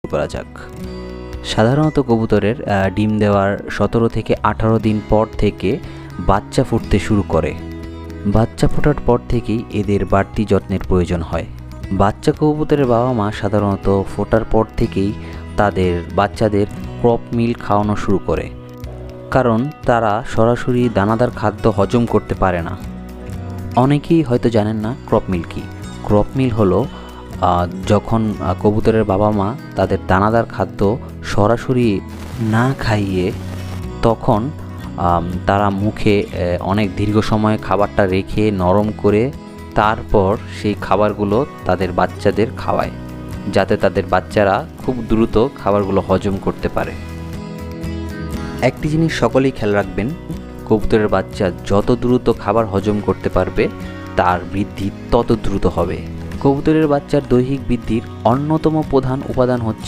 করা যাক। সাধারণত কবুতরের ডিম দেওয়ার 17 থেকে 18 দিন পর থেকে বাচ্চা ফুটতে শুরু করে। বাচ্চা ফোটার পর থেকেই এদের বাড়তি যত্নের প্রয়োজন হয়। বাচ্চা কবুতরের বাবা মা সাধারণত ফোটার পর থেকেই তাদের বাচ্চাদের ক্রপ মিল খাওয়ানো শুরু করে, কারণ তারা সরাসরি দানাদার খাদ্য হজম করতে পারে না। অনেকেই হয়তো জানেন না ক্রপ মিল কী। ক্রপ মিল হলো যখন কবুতরের বাবা মা তাদের দানাদার খাদ্য সরাসরি না খাইয়ে তখন তারা মুখে অনেক দীর্ঘ সময় খাবারটা রেখে নরম করে তারপর সেই খাবারগুলো তাদের বাচ্চাদের খাওয়ায়, যাতে তাদের বাচ্চারা খুব দ্রুত খাবারগুলো হজম করতে পারে। একটি জিনিস সকলেই খেয়াল রাখবেন, কবুতরের বাচ্চা যত দ্রুত খাবার হজম করতে পারবে তার বৃদ্ধি তত দ্রুত হবে। কবুতরের বাচ্চার দৈহিক বৃদ্ধির অন্যতম প্রধান উপাদান হচ্ছে